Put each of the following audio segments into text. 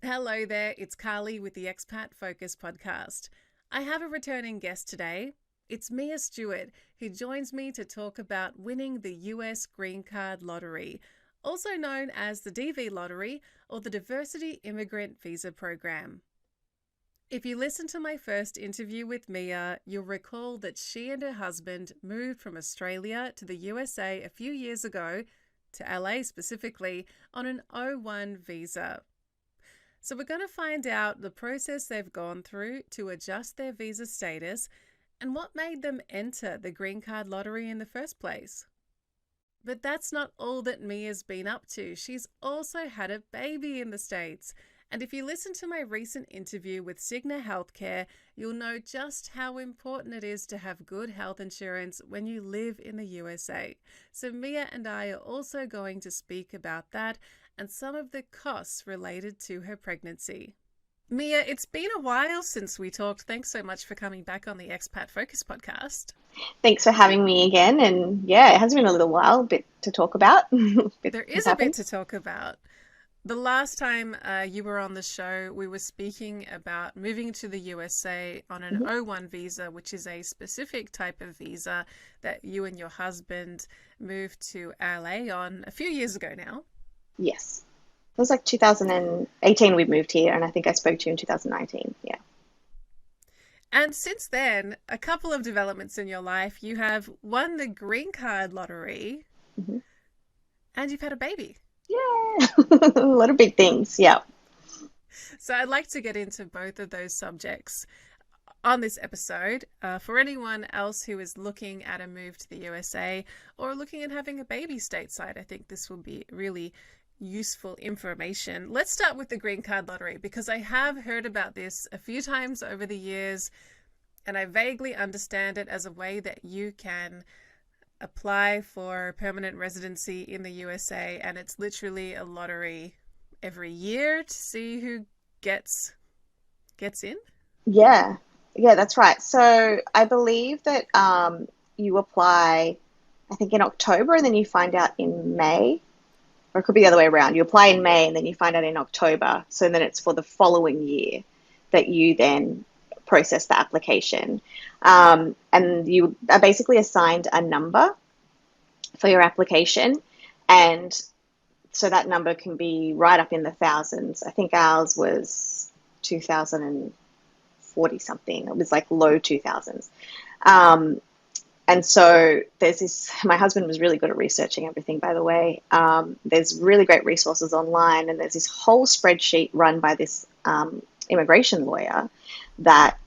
Hello there, it's Carly with the Expat Focus podcast. I have a returning guest today. It's Mia Stewart, who joins me to talk about winning the US Green Card Lottery, also known as the DV Lottery or the Diversity Immigrant Visa Program. If you listened to my first interview with Mia, you'll recall that she and her husband moved from Australia to the USA a few years ago, to LA specifically, on an O1 visa. So we're going to find out the process they've gone through to adjust their visa status and what made them enter the Green Card Lottery in the first place. But that's not all that Mia's been up to. She's also had a baby in the States. And if you listen to my recent interview with Cigna Healthcare, you'll know just how important it is to have good health insurance when you live in the USA. So Mia and I are also going to speak about that and some of the costs related to her pregnancy. Mia, it's been a while since we talked. Thanks so much for coming back on the Expat Focus podcast. Thanks for having me again. And yeah, it has been a little while, a bit to talk about. Bit There has is a bit happened. to talk about. The last time you were on the show, we were speaking about moving to the USA on an Mhm. O1 visa, which is a specific type of visa that you and your husband moved to LA on a few years ago now. Yes. It was like 2018 we moved here, and I think I spoke to you in 2019. Yeah. And since then, a couple of developments in your life. You have won the Green Card Lottery Hmm. and you've had a baby. Yeah. A lot of big things. Yeah. So I'd like to get into both of those subjects on this episode. For anyone else who is looking at a move to the USA or looking at having a baby stateside, I think this will be really useful information. Let's start with the Green Card Lottery because I have heard about this a few times over the years and I vaguely understand it as a way that you can apply for permanent residency in the USA, and it's literally a lottery every year to see who gets in. Yeah. Yeah, that's right. So I believe that you apply, I think in October, and then you find out in May. Or it could be the other way around. You apply in May and then you find out in October. So then it's for the following year that you then process the application. And you are basically assigned a number for your application. And so that number can be right up in the thousands. I think ours was 2040 something. It was like low 2000s. Um, and so there's this, my husband was really good at researching everything, by the way. There's really great resources online, and there's this whole spreadsheet run by this immigration lawyer that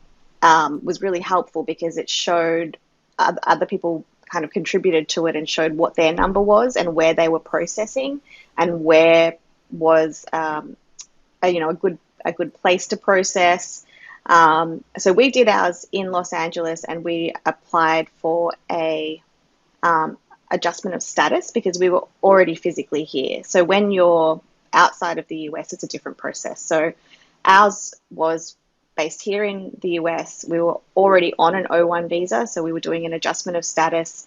was really helpful because it showed other people kind of contributed to it and showed what their number was and where they were processing and where was a good place to process. So we did ours in Los Angeles, and we applied for a adjustment of status because we were already physically here. So when you're outside of the US, it's a different process. So ours was based here in the US. We were already on an O1 visa, so we were doing an adjustment of status,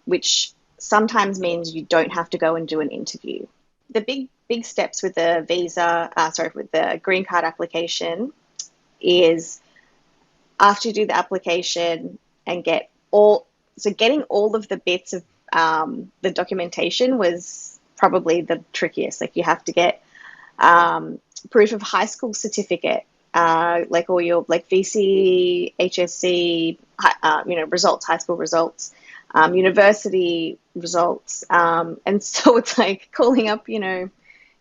which sometimes means you don't have to go and do an interview. The big steps with the with the green card application is after you do the application and getting all of the bits of the documentation was probably the trickiest. Like you have to get proof of high school certificate, like all your like VC, HSC, results, high school results, university results, and so it's like calling up,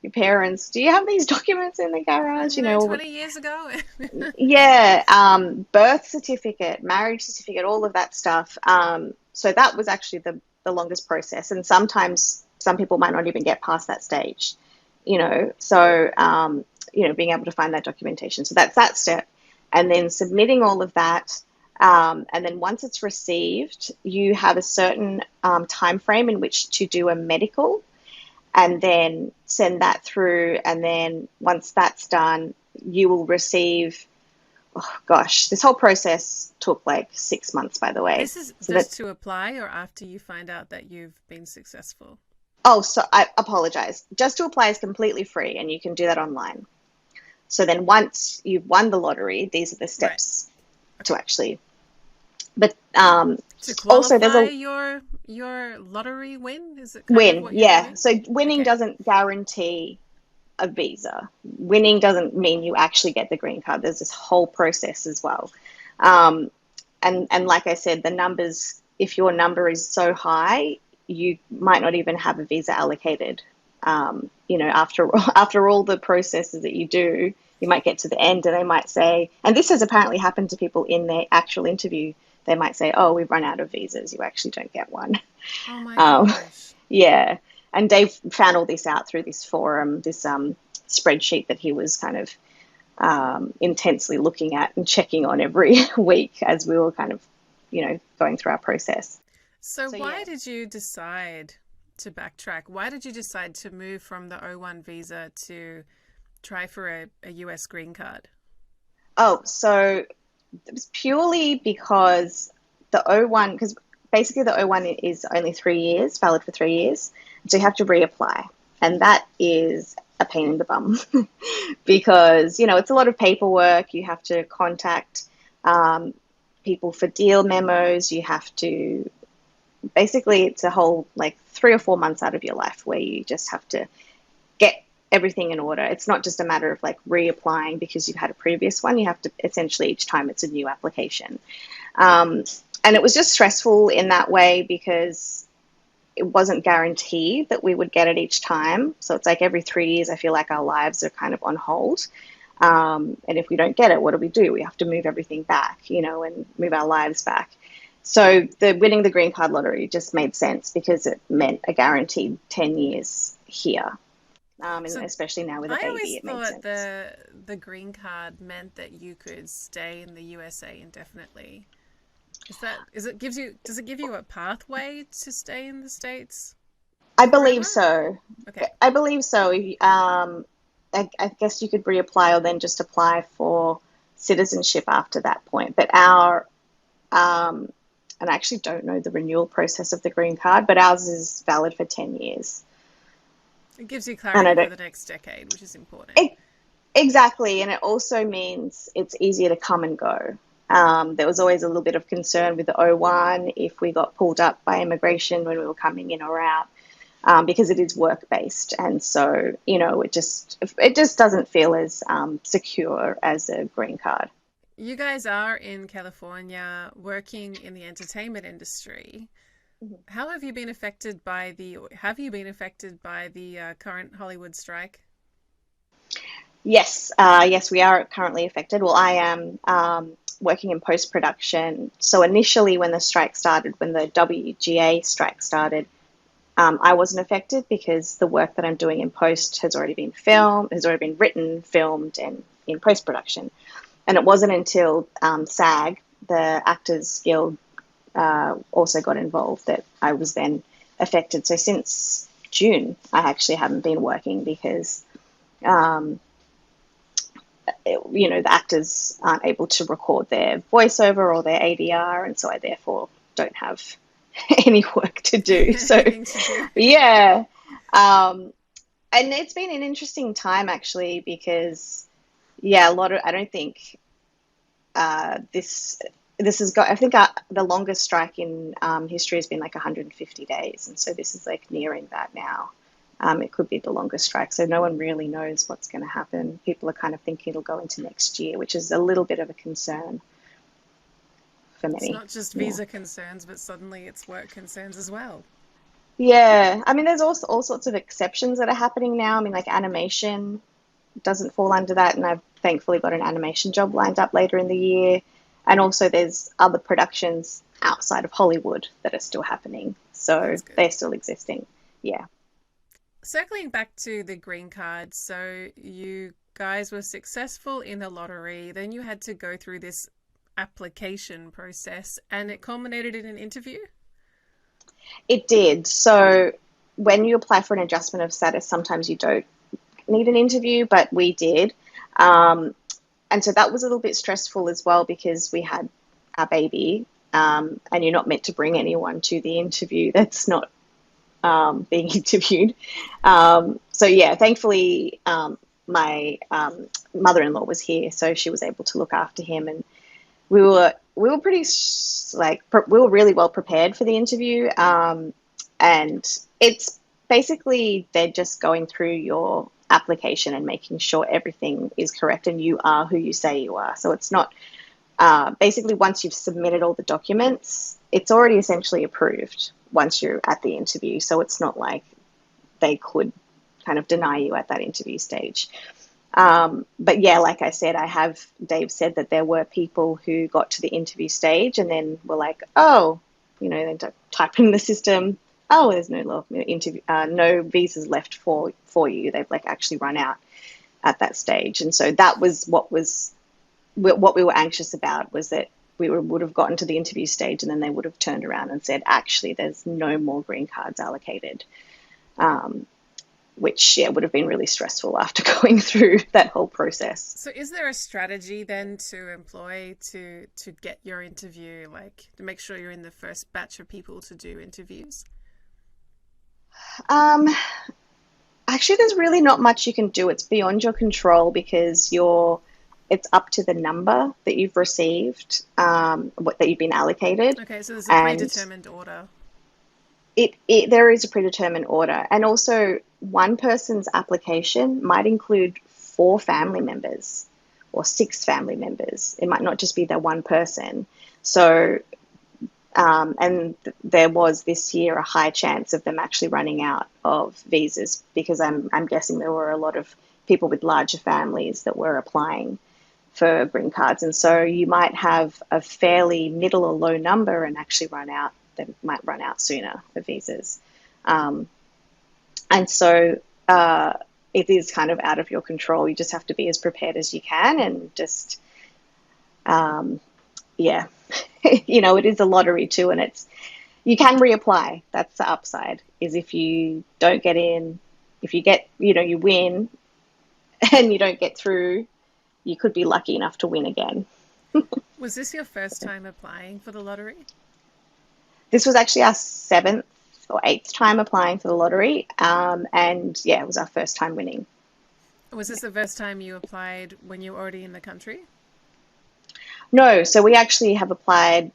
your parents. Do you have these documents in the garage? 20 years ago. Yeah, birth certificate, marriage certificate, all of that stuff. So that was actually the longest process. And sometimes some people might not even get past that stage, So, being able to find that documentation. So that's that step. And then submitting all of that. And then once it's received, you have a certain time frame in which to do a medical and then send that through. And then once that's done, you will receive, oh gosh, this whole process took like 6 months, by the way. This is So that, just to apply or after you find out that you've been successful? oh, so I apologize. Just to apply is completely free and you can do that online. So then once you've won the lottery, these are the Right. steps to Okay. actually, but To also there's qualify a your lottery win, is it kind of win. what you're Yeah. doing? So winning Okay. doesn't guarantee a visa. Winning doesn't mean you actually get the green card. There's this whole process as well. Um, and like I said, the numbers, if your number is so high, you might not even have a visa allocated. After after all the processes that you do, you might get to the end and they might say, and this has apparently happened to people in their actual interview. They might say, "Oh, we've run out of visas. You actually don't get one." Oh my Um, gosh. yeah, and Dave found all this out through this forum, this spreadsheet that he was kind of intensely looking at and checking on every week as we were kind of, going through our process. So So why yeah. did you decide to backtrack? Why did you decide to move from the O1 visa to try for a US green card? Oh, so it was purely because the O1, because basically the O1 is only 3 years, valid for 3 years. So you have to reapply. And that is a pain in the bum because, it's a lot of paperwork. You have to contact um, people for deal memos. You have to, basically, it's a whole like 3 or 4 months out of your life where you just have to get everything in order. It's not just a matter of like reapplying because you've had a previous one. You have to essentially each time it's a new application. Um, and it was just stressful in that way because it wasn't guaranteed that we would get it each time. So it's like every 3 years, I feel like our lives are kind of on hold. And if we don't get it, what do? We have to move everything back, and move our lives back. So the winning the green card lottery just made sense because it meant a guaranteed 10 years here. And So especially now with a I baby, always it made thought sense. the green card meant that you could stay in the USA indefinitely. Does it give you a pathway to stay in the States I believe forever? so. Okay. I believe so. I guess you could reapply or then just apply for citizenship after that point. But um, and I actually don't know the renewal process of the green card, but ours is valid for 10 years. It gives you And I clarity for don't, the next decade, which is important. it, exactly. And it also means it's easier to come and go. There was always a little bit of concern with the O1 if we got pulled up by immigration when we were coming in or out. Because it is work based, and so it just doesn't feel as secure as a green card. You guys are in California working in the entertainment industry. How have you been affected by the current Hollywood strike? Yes, yes, we are currently affected. Well, I am working in post production. So initially, when the strike started, when the WGA strike started, I wasn't affected because the work that I'm doing in post has already been written, filmed, and in post production. And it wasn't until SAG, the Actors Guild, also got involved that I was then affected. So since June, I actually haven't been working because, um, the actors aren't able to record their voiceover or their ADR, and so I therefore don't have any work to do. So, Anything to do? yeah. Um, and it's been an interesting time actually because, yeah, I don't think this has got, I think the longest strike in history has been like 150 days. And so this is like nearing that now. It could be the longest strike. So no one really knows what's going to happen. People are kind of thinking it'll go into next year, which is a little bit of a concern for It's many. not just Yeah. visa concerns, but suddenly it's work concerns as well. Yeah. I mean, there's also all sorts of exceptions that are happening now. I mean, like animation doesn't fall under that. And I've thankfully got an animation job lined up later in the year. And also, there's other productions outside of Hollywood that are still happening. So That's good. they're still existing. Yeah. Circling back to the green card, so you guys were successful in the lottery, then you had to go through this application process and it culminated in an interview? It did. So when you apply for an adjustment of status, sometimes you don't need an interview, but we did. Um, and so that was a little bit stressful as well because we had our baby, and you're not meant to bring anyone to the interview that's not being interviewed. So yeah, thankfully, my mother-in-law was here, so she was able to look after him, and we were pretty we were really well prepared for the interview, and it's basically they're just going through your application and making sure everything is correct and you are who you say you are. So it's not basically once you've submitted all the documents, it's already essentially approved once you're at the interview. So it's not like they could kind of deny you at that interview stage. But yeah, like I said, Dave said that there were people who got to the interview stage and then were like, oh, then type in the system, oh, there's no visas left for you. They've like actually run out at that stage. And so that was what we were anxious about, was that we would have gotten to the interview stage and then they would have turned around and said, actually, there's no more green cards allocated. Which would have been really stressful after going through that whole process. So is there a strategy then to employ to get your interview, like to make sure you're in the first batch of people to do interviews? Actually, there's really not much you can do. It's beyond your control because it's up to the number that you've received, that you've been allocated. Okay, so there's a predetermined order. There is a predetermined order, and also one person's application might include 4 family members or 6 family members. It might not just be that one person. So, and there was this year a high chance of them actually running out of visas because I'm guessing there were a lot of people with larger families that were applying for green cards, and so you might have a fairly middle or low number and actually they might run out sooner for visas. And so it is kind of out of your control. You just have to be as prepared as you can and just, it is a lottery too. And you can reapply. That's the upside, is if you don't get in, if you get, you win and you don't get through, you could be lucky enough to win again. Was this your first time applying for the lottery? This was actually our 7th or 8th time applying for the lottery. It was our first time winning. Was this the first time you applied when you were already in the country? No, so we actually have applied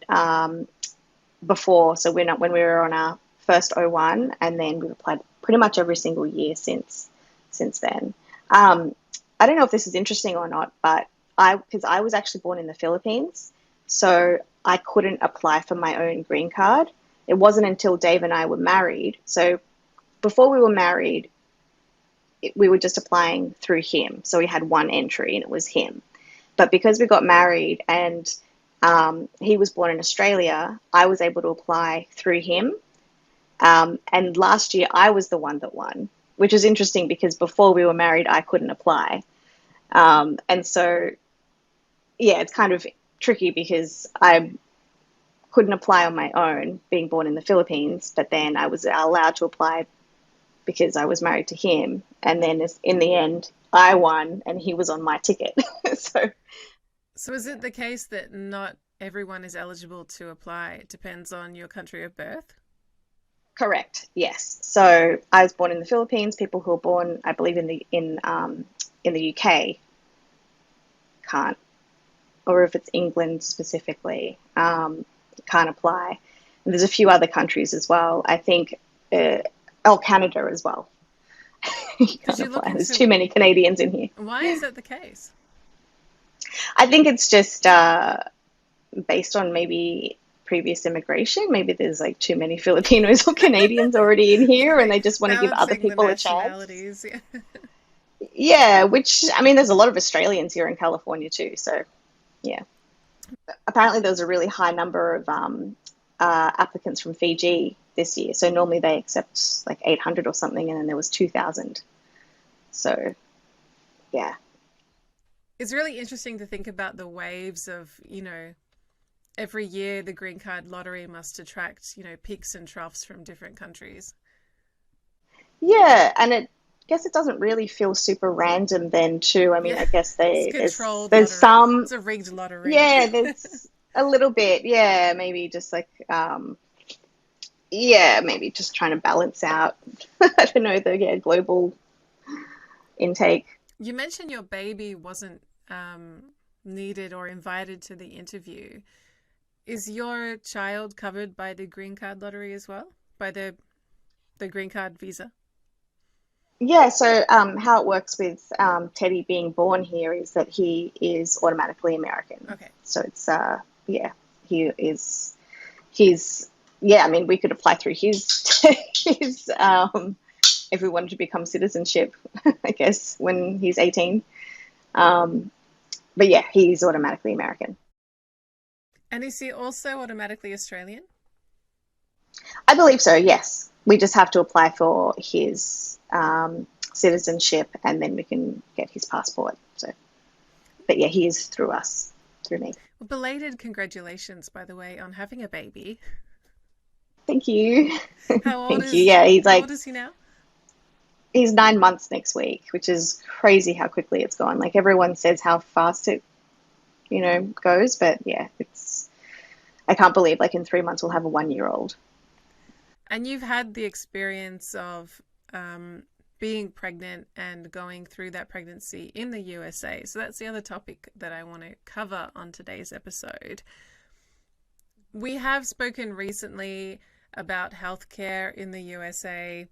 before. So when we were on our first O1, and then we've applied pretty much every single year since then. I don't know if this is interesting or not, but because I was actually born in the Philippines, so I couldn't apply for my own green card. It wasn't until Dave and I were married. So before we were married, we were just applying through him. So we had one entry and it was him. But because we got married and he was born in Australia, I was able to apply through him. And last year I was the one that won, which is interesting because before we were married, I couldn't apply. And so, it's kind of tricky because I couldn't apply on my own being born in the Philippines, but then I was allowed to apply because I was married to him. And then in the end, I won and he was on my ticket. So is it the case that not everyone is eligible to apply? It depends on your country of birth? Correct. Yes. So I was born in the Philippines. People who are born, I believe, in the UK can't, or if it's England specifically, can't apply. And there's a few other countries as well. I think, Canada as well. Can't apply. There's too many Canadians in here. Why is that the case? I think it's just based on maybe previous immigration. Maybe there's like too many Filipinos or Canadians already in here and they just want to give other people a chance. Yeah, which, I mean, there's a lot of Australians here in California too. So, yeah. Apparently there was a really high number of applicants from Fiji this year. So normally they accept like 800 or something, and then there was 2,000. So, yeah. It's really interesting to think about the waves of, every year the green card lottery must attract, peaks and troughs from different countries. Yeah, and I guess it doesn't really feel super random then too. I mean, I guess there's some... It's a rigged lottery. Yeah, there's a little bit. Yeah, maybe just like... maybe just trying to balance out, I don't know, the global intake. You mentioned your baby wasn't needed or invited to the interview. Is your child covered by the green card lottery as well? By the green card visa? Yeah, so how it works with Teddy being born here is that he is automatically American. Okay. So it's, yeah, he is, he's, yeah, I mean, we could apply through his, his if we wanted to become citizenship, I guess, when he's 18. Um, but yeah, he's automatically American. And is he also automatically Australian? I believe so, yes. We just have to apply for his citizenship and then we can get his passport. So, but yeah, he is through us, through me. Well, belated congratulations, by the way, on having a baby. Thank you. How old Thank you. is Yeah, how old is he now? he's 9 months next week, which is crazy how quickly it's gone. Like everyone says how fast it, goes, but yeah, I can't believe like in 3 months we'll have a 1 year old. And you've had the experience of being pregnant and going through that pregnancy in the USA. So that's the other topic that I want to cover on today's episode. We have spoken recently about healthcare in the USA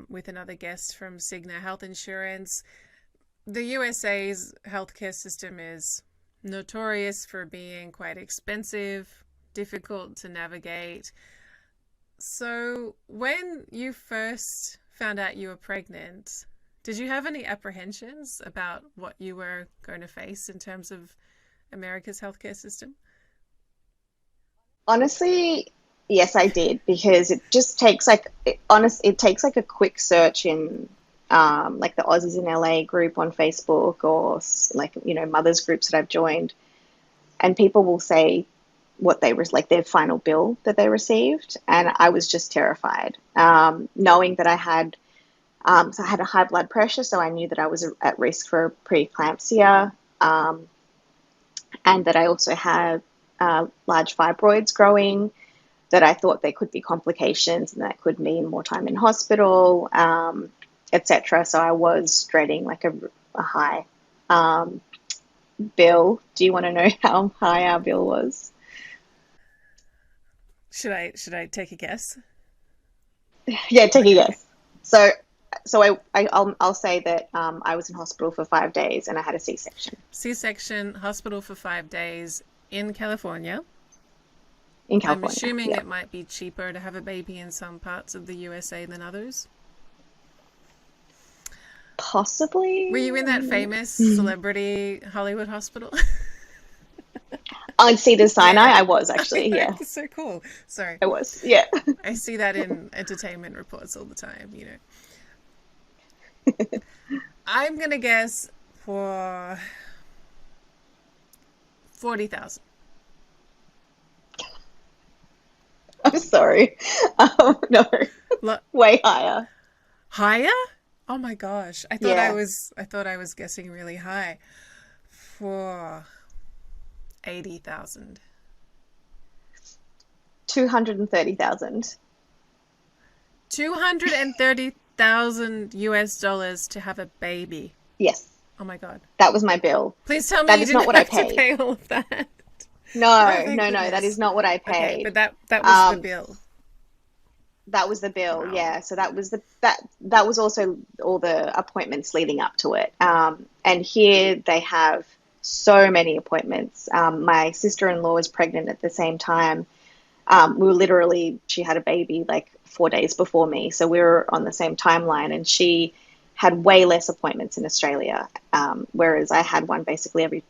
with another guest from Cigna Health Insurance. The USA's healthcare system is notorious for being quite expensive, difficult to navigate. So, when you first found out you were pregnant, did you have any apprehensions about what you were going to face in terms of America's healthcare system? Honestly, yes, I did because it just takes it takes like a quick search in like the Aussies in LA group on Facebook or like mothers groups that I've joined, and people will say what they like their final bill that they received, and I was just terrified, knowing that so I had a high blood pressure, so I knew that I was at risk for preeclampsia, and that I also had large fibroids growing. That I thought there could be complications, and that could mean more time in hospital, etc. So I was dreading like a high bill. Do you want to know how high our bill was? Should I take a guess? Yeah, take a Okay, okay. guess. So, I'll say that I was in hospital for 5 days and I had a C-section C-section, hospital for 5 days in California. in I'm California. assuming Yeah, it might be cheaper to have a baby in some parts of the USA than others. Were possibly. you in that famous celebrity Hollywood hospital? On Cedar Sinai, Yeah. I was actually. Yeah, So cool. Sorry. I was. Yeah. I see that in entertainment reports all the time. I'm going to guess for 40,000. I'm sorry. No, Look, way higher. higher? Oh my gosh. Yeah, I thought I was guessing really high. For 80,000. 230,000. 230,000 US dollars to have a baby. Yes, Oh my God. that was my bill. Please tell me That you is not didn't what I have to paid. pay all of that. Oh, No, thank no, no, that is goodness. not what I Okay, paid. but that was the Um, bill. that was the bill, Wow. yeah. So that was also all the appointments leading up to it. And here they have so many appointments. My sister-in-law was pregnant at the same time. She had a baby like 4 days before me, so we were on the same timeline, and she had way less appointments in Australia, whereas I had one basically every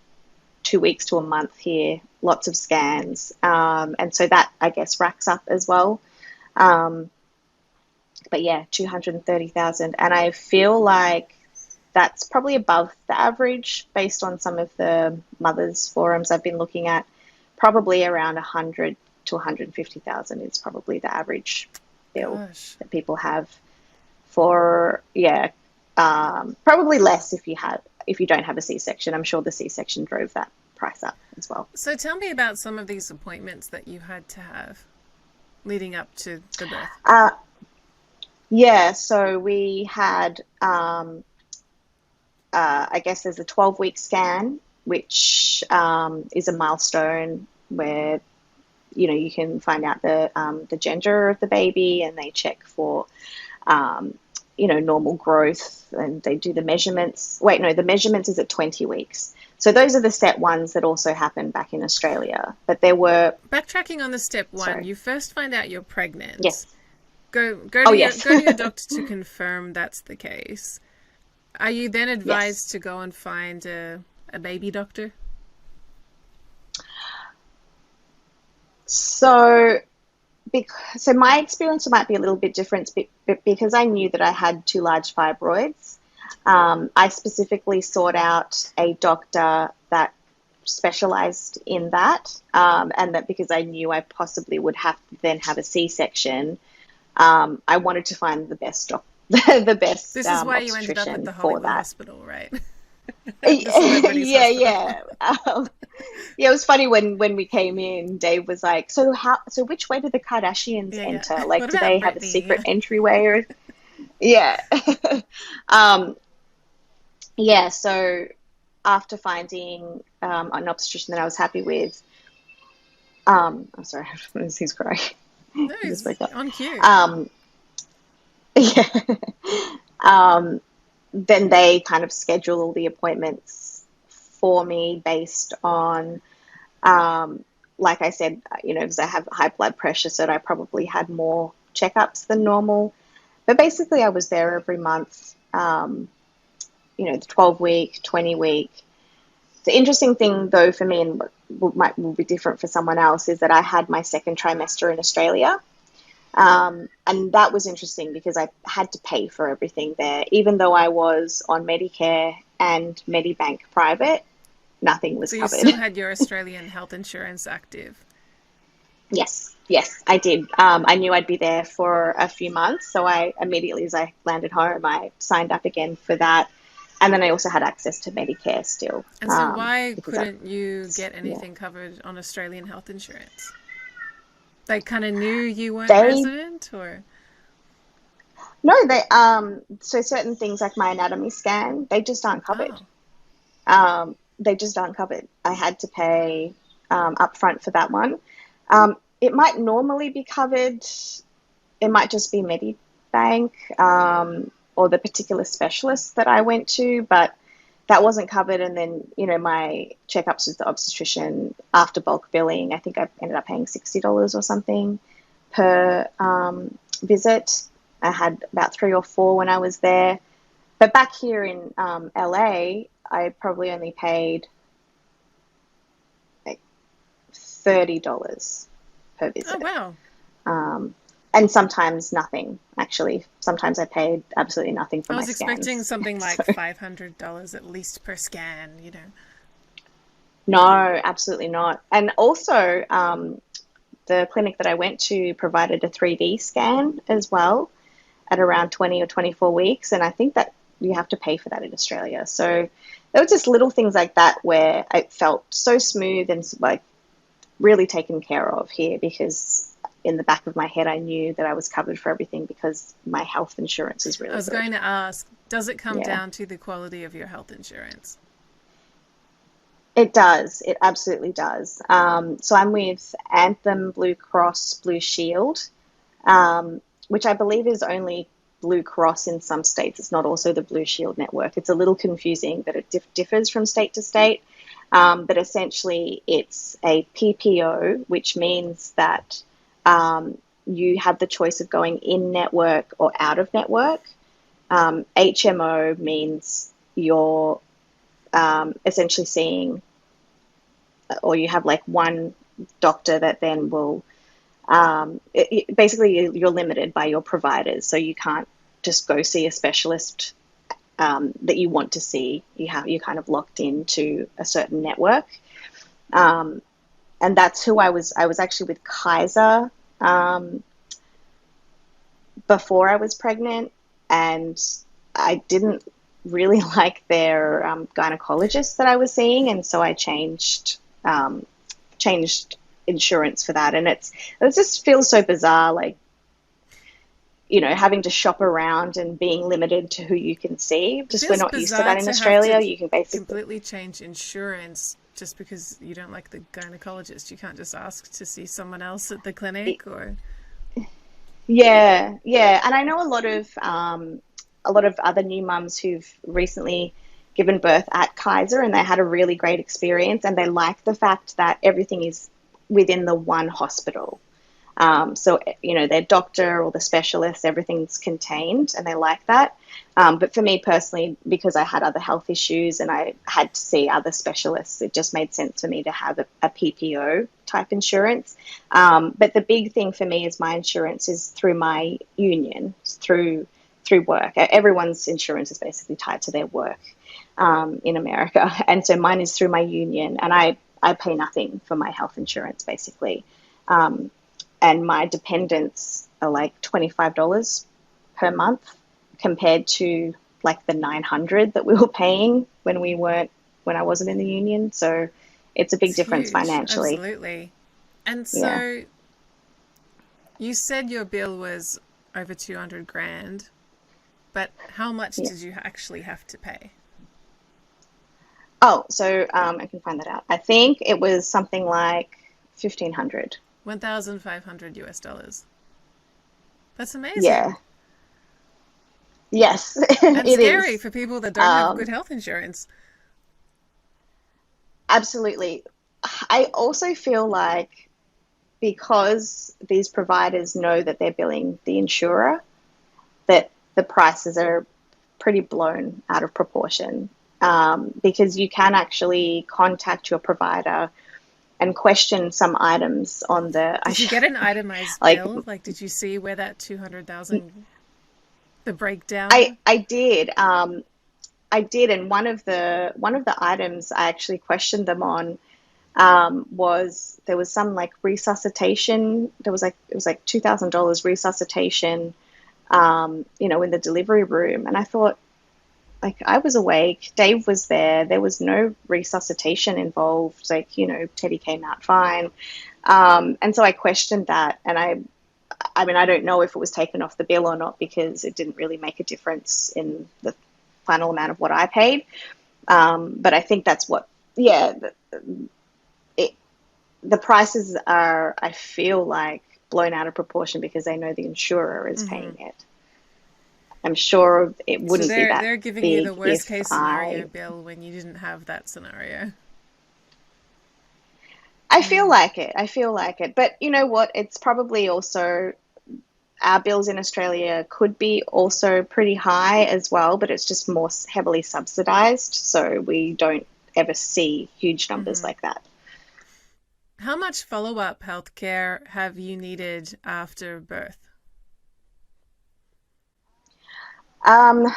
2 weeks to a month here, lots of scans, and so that I guess racks up as well. Um, but yeah, 230,000, and I feel like that's probably above the average based on some of the mothers forums I've been looking at. Probably around 100 to 150,000 is probably the average bill Gosh. that people have for, yeah, probably less if you don't have a C-section. I'm sure the C-section drove that price up as well. So tell me about some of these appointments that you had to have leading up to the birth. Yeah, so we had I guess there's a 12-week scan, which is a milestone where you can find out the gender of the baby, and they check for normal growth, and they do the measurements. Wait, no, the measurements is at 20 weeks. So those are the step ones that also happened back in Australia. But there were backtracking on the step one. Sorry. You first find out you're pregnant. Yes. Go Yes. to your doctor to confirm that's the case. Are you then advised Yes. to go and find a baby doctor? So my experience might be a little bit different because I knew that I had two large fibroids. I specifically sought out a doctor that specialized in that, and that because I knew I possibly would have to then have a C-section, I wanted to find the best the best This is why you ended up at obstetrician the for Hollywood that. Hospital, right? The celebrities Yeah. hospital. Yeah, it was funny when we came in, Dave was like, so which way did the Kardashians Yeah. enter? Like, What do about they have a Britney? secret Yeah. entryway? Or yeah. um, yeah, so after finding an obstetrician that I was happy with, I'm sorry, he's crying. No, He just it's woke up. on cue. Yeah. um, then they kind of schedule all the appointments for me based on, like I said, because I have high blood pressure, so I probably had more checkups than normal. But basically, I was there every month, the 12-week, 20-week. The interesting thing, though, for me, and will be different for someone else, is that I had my second trimester in Australia. And that was interesting because I had to pay for everything there. Even though I was on Medicare and Medibank private, nothing was So you covered. still had your Australian health insurance active. Yes, I did. I knew I'd be there for a few months, so I immediately, as I landed home, I signed up again for that. And then I also had access to Medicare still. And so why Because couldn't you get yeah. anything covered on Australian health insurance? They kind of knew you weren't They resident, or? No, so certain things like my anatomy scan, they just aren't covered. Oh, They just aren't covered. I had to pay upfront for that one. It might normally be covered. It might just be Medibank, or the particular specialist that I went to, but that wasn't covered. And then, my checkups with the obstetrician after bulk billing, I think I ended up paying $60 or something per visit. I had about 3 or 4 when I was there. But back here in LA, I probably only paid like $30 per visit. oh wow. And sometimes nothing, actually. Sometimes I paid absolutely nothing for I my was expecting scans. something like So, $500 at least per scan. no, absolutely not. And also, the clinic that I went to provided a 3D scan as well at around 20 or 24 weeks. And I think that you have to pay for that in Australia. So there were just little things like that where it felt so smooth and like really taken care of here, because in the back of my head, I knew that I was covered for everything because my health insurance is I really was good. going to ask, does it come Yeah, down to the quality of your health insurance? it does. It absolutely does. So I'm with Anthem Blue Cross Blue Shield, which I believe is only Blue Cross in some states. It's not also the Blue Shield network. It's a little confusing that it differs from state to state. But essentially, it's a PPO, which means that you have the choice of going in network or out of network. HMO means you're essentially seeing, or you have like one doctor that then will, basically you're limited by your providers. So you can't just go see a specialist that you want to see. You're kind of locked into a certain network. And that's who I was. I was actually with Kaiser before I was pregnant, and I didn't really like their gynecologist that I was seeing, and so I changed insurance for that. And it just feels so bizarre. Like, having to shop around and being limited to who you can see. It Just we're feels not used to bizarre that in to have to Australia. You can basically, completely change insurance just because you don't like the gynecologist. You can't just ask to see someone else at the clinic or. yeah, yeah. And I know a lot of other new mums who've recently given birth at Kaiser, and they had a really great experience, and they like the fact that everything is within the one hospital. So, their doctor or the specialist, everything's contained, and they like that. But for me personally, because I had other health issues and I had to see other specialists, it just made sense for me to have a PPO type insurance. But the big thing for me is my insurance is through my union, through work. Everyone's insurance is basically tied to their work in America. And so mine is through my union, and I pay nothing for my health insurance, basically. Um, and my dependents are like $25 per month compared to like the 900 that we were paying when I wasn't in the union. So it's a big It's difference huge, financially. absolutely. And Yeah. so you said your bill was over 200 grand, but how much Yeah. did you actually have to pay? Oh, so I can find that out. I think it was something like 1500. 1,500 US dollars. That's amazing. Yeah. Yes, And it scary is. for people that don't have good Um, health insurance. Absolutely. I also feel like because these providers know that they're billing the insurer, that the prices are pretty blown out of proportion. Because you can actually contact your provider and question some items on the Did you get an itemized like bill? Like, did you see where that 200,000, the I breakdown? I did I did, and one of the items I actually questioned them on was there was some like resuscitation. There was like it was like $2,000 resuscitation, in the delivery room, and I thought, like, I was awake, Dave was there, there was no resuscitation involved. Like, Teddy came out fine, and so I questioned that, and I mean, I don't know if it was taken off the bill or not because it didn't really make a difference in the final amount of what I paid. But I think that's what, yeah, it, the prices are, I feel like, blown out of proportion because they know the insurer is Mm-hmm. paying it. I'm sure it So wouldn't be they're that they're giving you the big worst if case scenario I. bill when you didn't have that scenario. I feel Mm. like it. I feel like it. But you know what? It's probably also our bills in Australia could be also pretty high as well, but it's just more heavily subsidized. So we don't ever see huge numbers Mm-hmm. like that. How much follow-up healthcare have you needed after birth?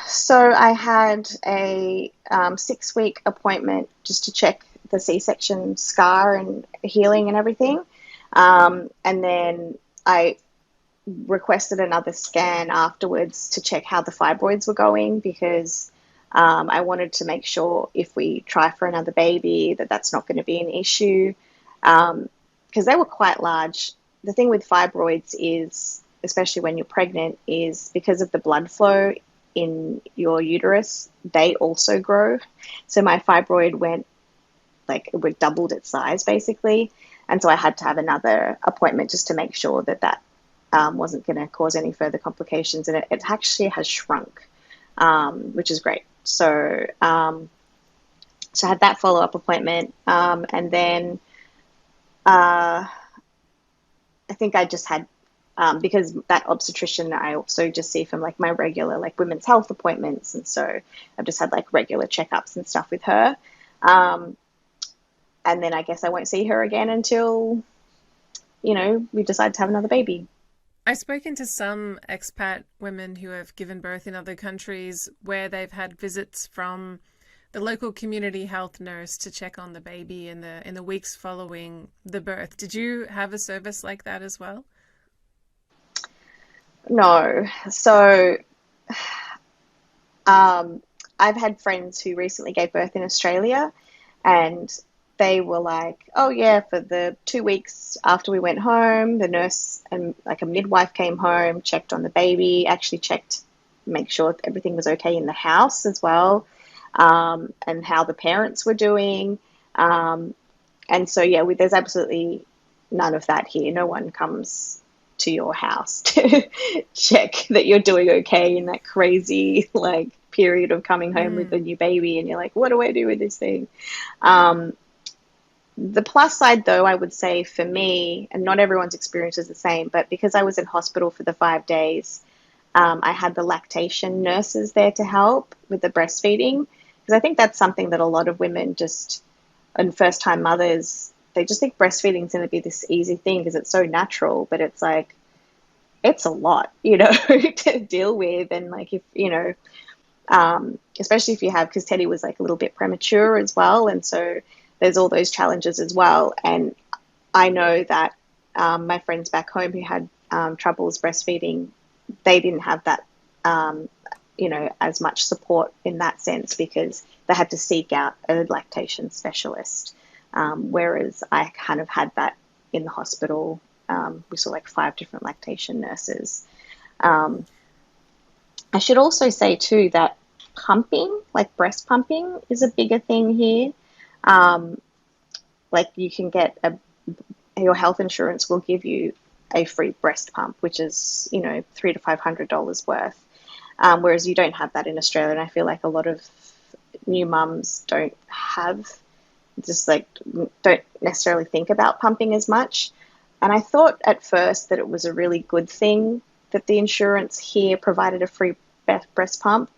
So I had a 6-week appointment just to check the C-section scar and healing and everything. And then I requested another scan afterwards to check how the fibroids were going because I wanted to make sure if we try for another baby that that's not going to be an issue because they were quite large. The thing with fibroids is, especially when you're pregnant, is because of the blood flow in your uterus, they also grow. So my fibroid went like it doubled its size basically, and so I had to have another appointment just to make sure that wasn't going to cause any further complications, and it actually has shrunk, which is great. So I had that follow up appointment, and then uh, I think I just had because that obstetrician I also just see from like my regular like women's health appointments, and so I've just had like regular checkups and stuff with her. Um, and then I guess I won't see her again until we decide to have another baby. I've spoken to some expat women who have given birth in other countries where they've had visits from the local community health nurse to check on the baby in the weeks following the birth. Did you have a service like that as well? No, so um, I've had friends who recently gave birth in Australia, and they were like, oh yeah, for the 2 weeks after we went home, the nurse and like a midwife came home, checked on the baby, actually checked, make sure everything was okay in the house as well, and how the parents were doing. And so, yeah, there's absolutely none of that here. No one comes to your house to check that you're doing okay in that crazy like period of coming home with a new baby, and you're like, what do I do with this thing? The plus side, though, I would say for me, and not everyone's experience is the same, but because I was in hospital for the 5 days, I had the lactation nurses there to help with the breastfeeding, because I think that's something that a lot of women just, and first-time mothers, they just think breastfeeding is going to be this easy thing because it's so natural, but it's like, it's a lot, to deal with. And like, if, especially if you have, because Teddy was like a little bit premature as well. And so there's all those challenges as well. And I know that my friends back home who had troubles breastfeeding, they didn't have that, as much support in that sense, because they had to seek out a lactation specialist. Whereas I kind of had that in the hospital. We saw like 5 different lactation nurses. I should also say too that pumping, like breast pumping, is a bigger thing here. Like you can get your health insurance will give you a free breast pump, which is $300 to $500 worth. Whereas you don't have that in Australia, and I feel like a lot of new mums don't necessarily think about pumping as much. And I thought at first that it was a really good thing that the insurance here provided a free breast pump.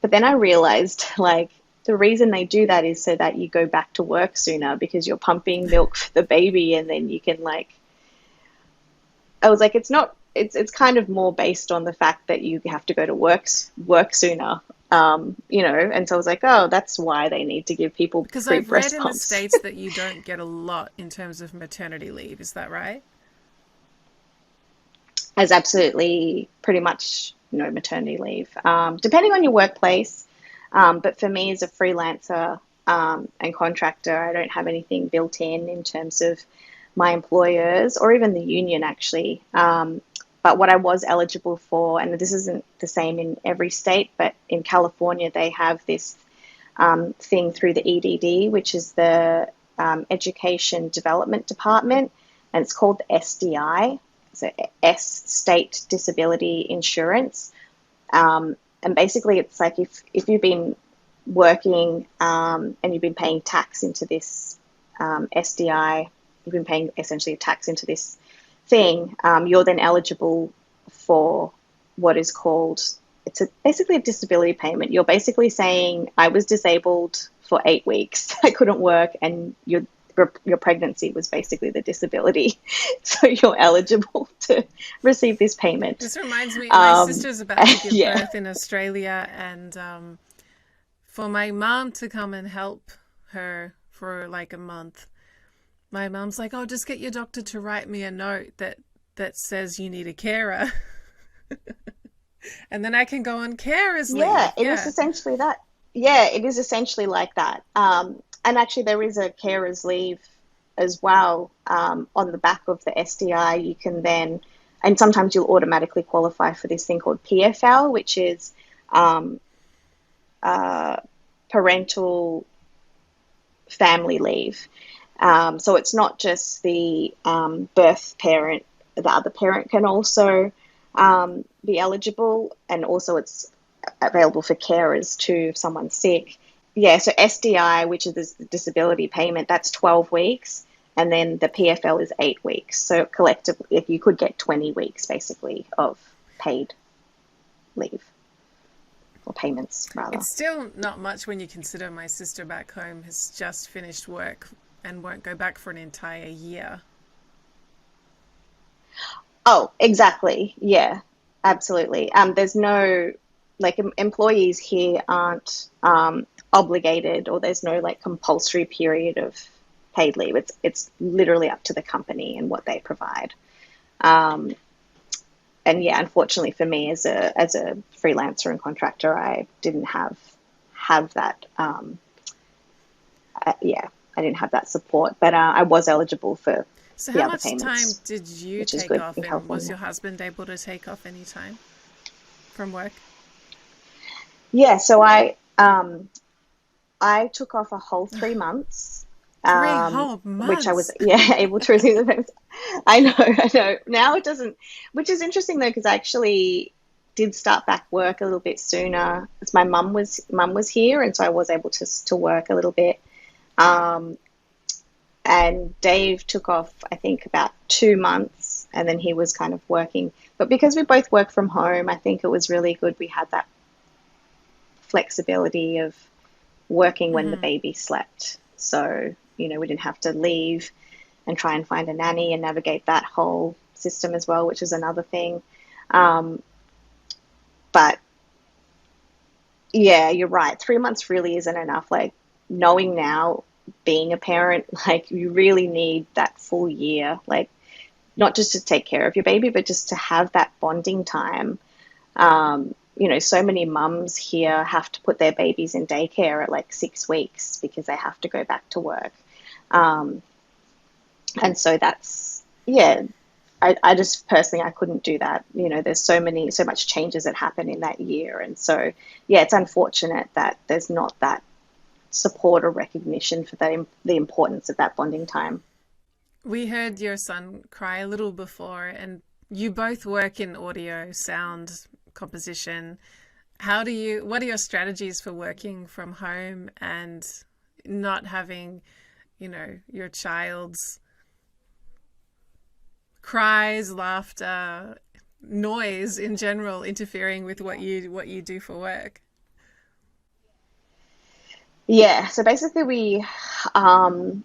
But then I realized, like, the reason they do that is so that you go back to work sooner, because you're pumping milk for the baby, and then you can, like, I was like, it's kind of more based on the fact that you have to go to work sooner. And so I was like, oh, that's why they need to give people because free I've read breast in pumps. the States that you don't get a lot in terms of maternity leave. Is that right? There's absolutely pretty much no maternity leave, depending on your workplace. But for me as a freelancer and contractor, I don't have anything built in terms of my employers or even the union, actually. But what I was eligible for, and this isn't the same in every state, but in California, they have this thing through the EDD, which is the Education Development Department, and it's called the SDI, so S State Disability Insurance. And basically, it's like if you've been working and you've been paying tax into this SDI, you've been paying essentially a tax into this thing, you're then eligible for what is called, basically a disability payment. You're basically saying, I was disabled for 8 weeks, I couldn't work, and your pregnancy was basically the disability. So you're eligible to receive this payment. This reminds me, my sister's about to give yeah. birth in Australia, and for my mom to come and help her for like a month, my mom's like, oh, just get your doctor to write me a note that says you need a carer. And then I can go on carer's leave. Yeah, it is essentially that. Yeah, it is essentially like that. And actually, there is a carer's leave as well on the back of the SDI. You can then, and sometimes you'll automatically qualify for this thing called PFL, which is parental family leave. So it's not just the birth parent, the other parent can also be eligible, and also it's available for carers too if someone's sick. Yeah, so SDI, which is the disability payment, that's 12 weeks, and then the PFL is 8 weeks. So collectively, you could get 20 weeks basically of paid leave, or payments rather. It's still not much when you consider my sister back home has just finished work and won't go back for an entire year. Oh, exactly. Yeah, absolutely. There's no, like, employees here aren't obligated, or there's no like compulsory period of paid leave. It's literally up to the company and what they provide. And yeah, unfortunately for me as a freelancer and contractor, I didn't have that. I didn't have that support, but I was eligible for So the how other much time payments, did you which is take good off, in and was California. your husband able to take off any time from work? Yeah, so I took off a whole 3 months, Three whole which I was, months. yeah, able to receive the payments. I know. Now it doesn't, which is interesting though, because I actually did start back work a little bit sooner. As my mum was here, and so I was able to work a little bit. Um, and Dave took off, I think, about 2 months, and then he was kind of working. But because we both work from home, I think it was really good. We had that flexibility of working when the baby slept. So, we didn't have to leave and try and find a nanny and navigate that whole system as well, which is another thing. Um, but yeah, you're right. 3 months really isn't enough. Like, knowing now, being a parent, like, you really need that full year, like, not just to take care of your baby, but just to have that bonding time. So many mums here have to put their babies in daycare at like 6 weeks because they have to go back to work. Um, and so that's, yeah, I just personally, I couldn't do that. There's so much changes that happen in that year. And so, yeah, it's unfortunate that there's not that support or recognition for the importance of that bonding time. We heard your son cry a little before, and you both work in audio, sound, composition. What are your strategies for working from home and not having, your child's cries, laughter, noise in general interfering with what you do for work? Yeah, so basically um,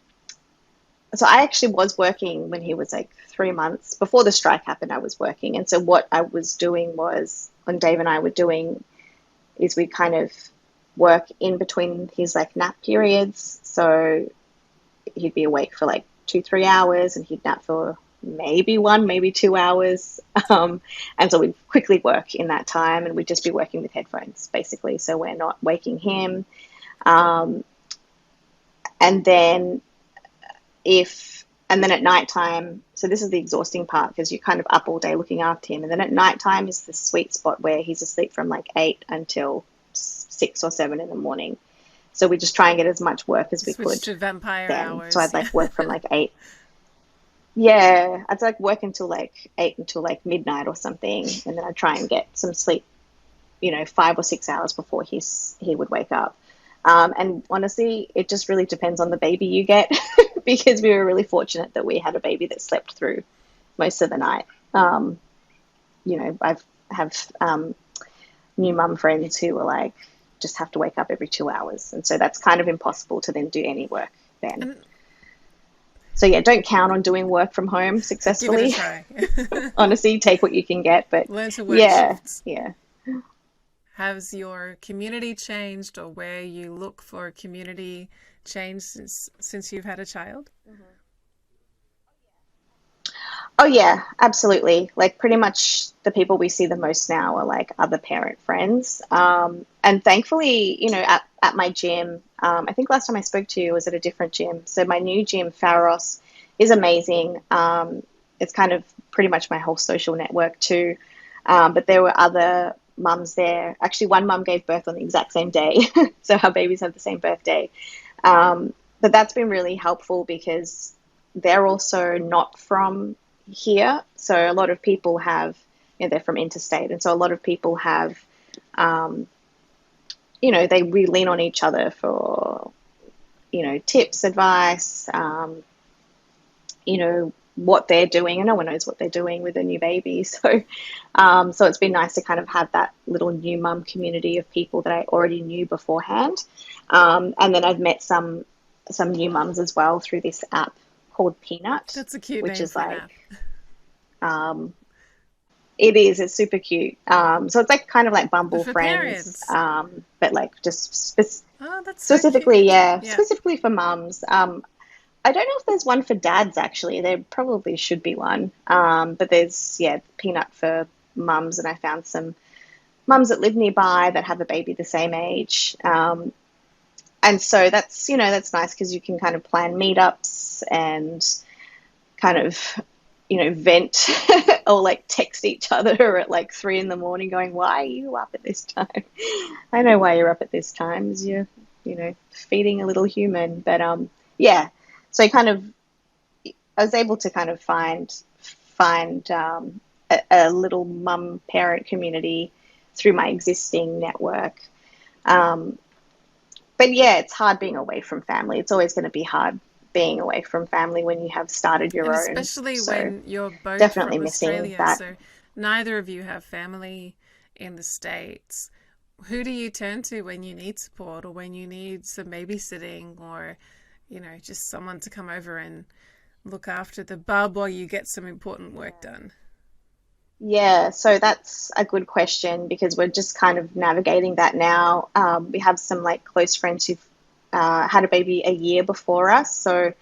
so I actually was working when he was like 3 months. Before the strike happened, I was working. And so what I was doing was, when Dave and I were doing, is we kind of work in between his like nap periods. So he'd be awake for like 2, 3 hours, and he'd nap for maybe 1, maybe 2 hours. And so we'd quickly work in that time, and we'd just be working with headphones basically. So we're not waking him. Um, and then and then at nighttime, so this is the exhausting part because you're kind of up all day looking after him. And then at nighttime is the sweet spot where he's asleep from like 8 until 6 or 7 in the morning. So we just try and get as much work as we Switch could to vampire then. So hours. I'd Yeah. like work from like 8. Yeah, I'd like work until like 8 until like midnight or something. And then I'd try and get some sleep, 5 or 6 hours before he would wake up. And honestly, it just really depends on the baby you get because we were really fortunate that we had a baby that slept through most of the night. I've have new mum friends who are like, just have to wake up every 2 hours. And so that's kind of impossible to then do any work then. And So yeah, don't count on doing work from home give it a successfully. try. Honestly, take what you can get. But Learn to work yeah, shifts. yeah. Has your community changed, or where you look for a community changed since you've had a child? Oh yeah, absolutely. Like, pretty much the people we see the most now are like other parent friends. And thankfully, at my gym, I think last time I spoke to you was at a different gym. So my new gym, Pharos, is amazing. It's kind of pretty much my whole social network too. But there were other mums there. Actually, one mum gave birth on the exact same day. So our babies have the same birthday. But that's been really helpful because they're also not from here. So a lot of people have, they're from interstate. And so a lot of people have, we lean on each other for, tips, advice, what they're doing. And no one knows what they're doing with a new baby. So it's been nice to kind of have that little new mum community of people that I already knew beforehand. And then I've met some new mums as well through this app called Peanut, That's a cute which name is for an like, app. um, it's super cute. So it's like kind of like But Bumble for Friends, parents. but like just Oh, that's so specifically, cute. yeah, Yeah. specifically for mums. I don't know if there's one for dads actually. There probably should be one. But there's, yeah, Peanut for mums, and I found some mums that live nearby that have a baby the same age. and so that's, that's nice because you can kind of plan meetups and kind of, vent or like text each other at like 3 in the morning going, why are you up at this time? I know why you're up at this time is you're, feeding a little human. But yeah, so I was able to kind of find a little mum parent community through my existing network. Um, but yeah, it's hard being away from family. It's always going to be hard being away from family when you have started And your own. especially So when you're both definitely from missing Australia, that. so neither of you have family in the States. Who do you turn to when you need support or when you need some babysitting or, just someone to come over and look after the bub while you get some important work done? Yeah, so that's a good question because we're just kind of navigating that now. We have some like close friends who've had a baby a year before us. So,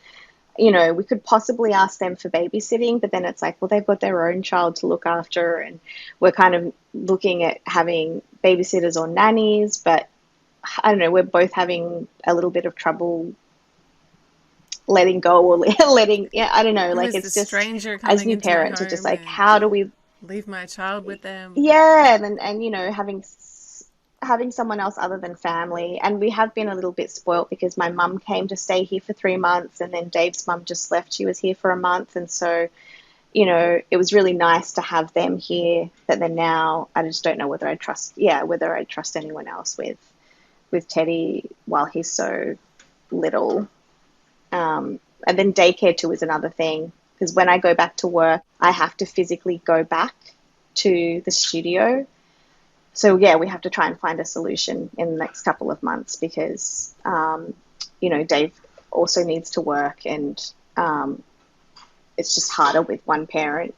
we could possibly ask them for babysitting, but then it's like, well, they've got their own child to look after. And we're kind of looking at having babysitters or nannies, but I don't know, we're both having a little bit of trouble letting go or letting, yeah, I don't know, Who like is the it's just stranger as coming new into my parents, it's just home like, and how do we, leave my child with them? yeah, and having someone else other than family. And we have been a little bit spoilt because my mum came to stay here for 3 months, and then Dave's mum just left. She was here for a month, and so it was really nice to have them here. But then now I just don't know whether I trust anyone else with Teddy while he's so little. And then daycare too is another thing because when I go back to work, I have to physically go back to the studio. So yeah, we have to try and find a solution in the next couple of months because Dave also needs to work, and it's just harder with one parent.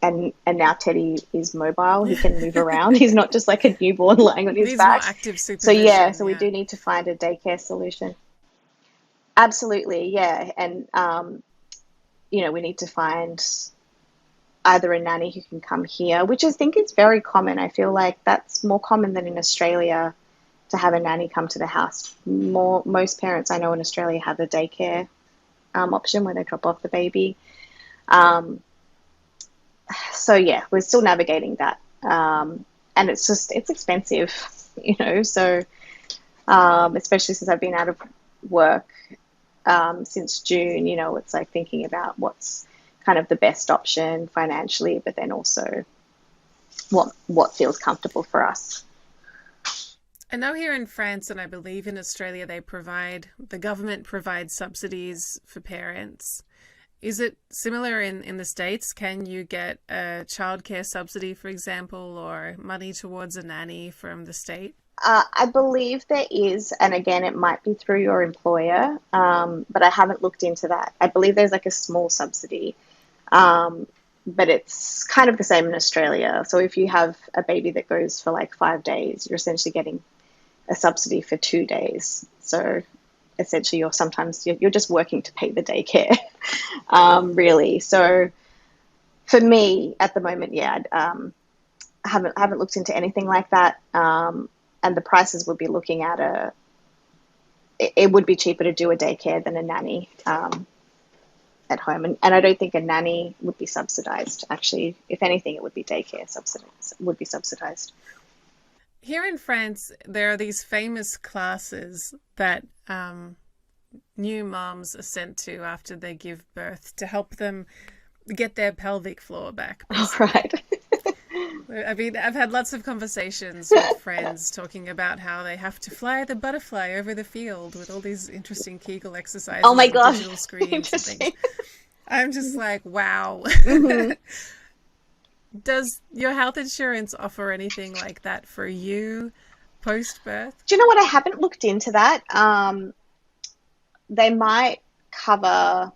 And now Teddy is mobile; he can move around. He's not just like a newborn lying on his Needs more back. active So yeah, supervision, so we yeah. do need to find a daycare solution. Absolutely, yeah, and we need to find either a nanny who can come here, which I think is very common. I feel like that's more common than in Australia to have a nanny come to the house. Most parents I know in Australia have a daycare option where they drop off the baby. Um, so yeah, we're still navigating that, and it's expensive, So especially since I've been out of work since June, it's like thinking about what's kind of the best option financially, but then also what feels comfortable for us. I know here in France and I believe in Australia the government provides subsidies for parents. Is it similar in the States? Can you get a childcare subsidy, for example, or money towards a nanny from the state? I believe there is, and again, it might be through your employer, but I haven't looked into that. I believe there's like a small subsidy, um, but it's kind of the same in Australia. So if you have a baby that goes for like 5 days, you're essentially getting a subsidy for 2 days. So essentially, you're just working to pay the daycare, really. So for me at the moment, yeah, I haven't looked into anything like that. And the prices would be looking at it would be cheaper to do a daycare than a nanny at home. And I don't think a nanny would be subsidized. Actually, if anything, it would be daycare would be subsidized. Here in France, there are these famous classes that new moms are sent to after they give birth to help them get their pelvic floor back, All basically. right. I mean, I've had lots of conversations with friends talking about how they have to fly the butterfly over the field with all these interesting Kegel Oh exercises my and gosh. digital screens and things. Interesting. I'm just like, wow. Hmm. Does your health insurance offer anything like that for you post birth? Do you know what? I haven't looked into that. They might cover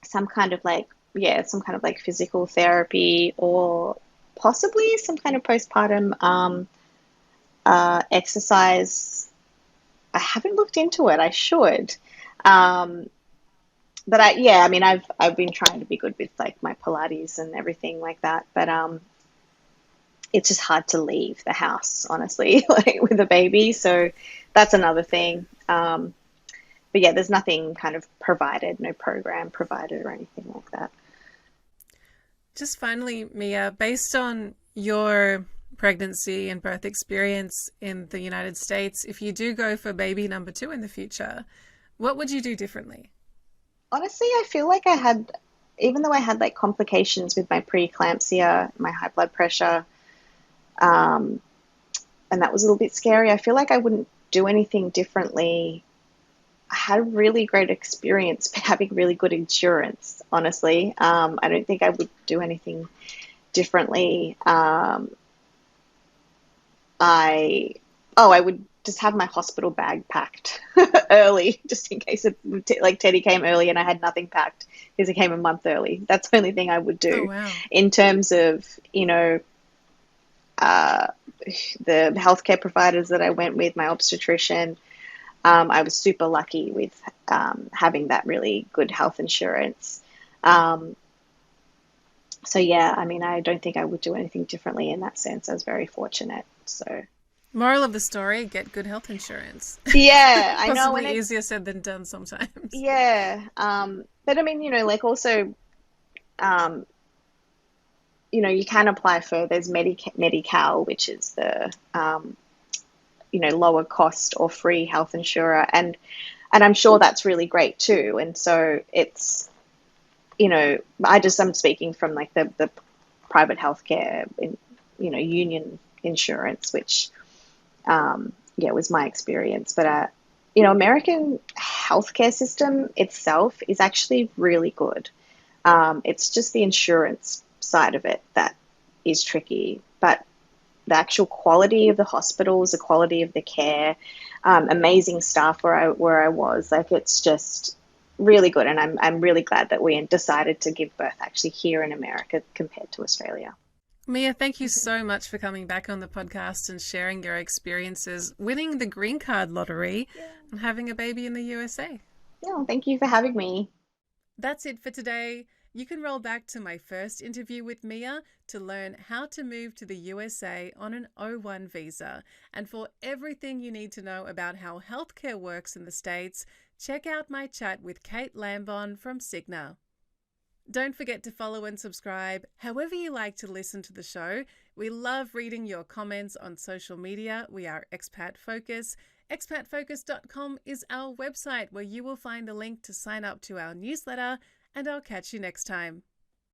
some kind of like, yeah, some kind of like physical therapy or possibly some kind of postpartum exercise. I haven't looked into it. I should. Um, but yeah, I mean, I've been trying to be good with like my Pilates and everything like that. But it's just hard to leave the house, honestly, like with a baby. So that's another thing. But yeah, there's nothing kind of provided, no program provided or anything like that. Just finally, Mia, based on your pregnancy and birth experience in the United States, if you do go for baby number 2 in the future, what would you do differently? Honestly, I feel like even though I had like complications with my preeclampsia, my high blood pressure, um, and that was a little bit scary, I feel like I wouldn't do anything differently. I had a really great experience having really good insurance, honestly. I don't think I would do anything differently. I would just have my hospital bag packed early, just in case like Teddy came early and I had nothing packed because it came a month early. That's the only thing I would Oh, do wow. in terms of, uh, the healthcare providers that I went with, my obstetrician. I was super lucky with having that really good health insurance. Um, so yeah, I mean, I don't think I would do anything differently in that sense. I was very fortunate. So Moral of the story, get good health insurance. yeah, I know, and Possibly it's easier said than done sometimes. yeah. But I mean, like also, um, you can apply for there's Medi-Cal, which is the lower cost or free health insurer, and I'm sure that's really great too. And so it's, I'm speaking from like the private healthcare union insurance, which yeah, was my experience. But American healthcare system itself is actually really good. It's just the insurance side of it that is tricky, but the actual quality of the hospitals, the quality of the care, amazing staff where I was, like it's just really good, and I'm really glad that we decided to give birth actually here in America compared to Australia. Mia, thank you so much for coming back on the podcast and sharing your experiences winning the green card lottery Yeah. and having a baby in the USA. Yeah, well, thank you for having me. That's it for today. You can roll back to my first interview with Mia to learn how to move to the USA on an O1 visa. And for everything you need to know about how healthcare works in the States, check out my chat with Kate Lambon from Cigna. Don't forget to follow and subscribe however you like to listen to the show. We love reading your comments on social media. We are Expat Focus. Expatfocus.com is our website where you will find a link to sign up to our newsletter, and I'll catch you next time.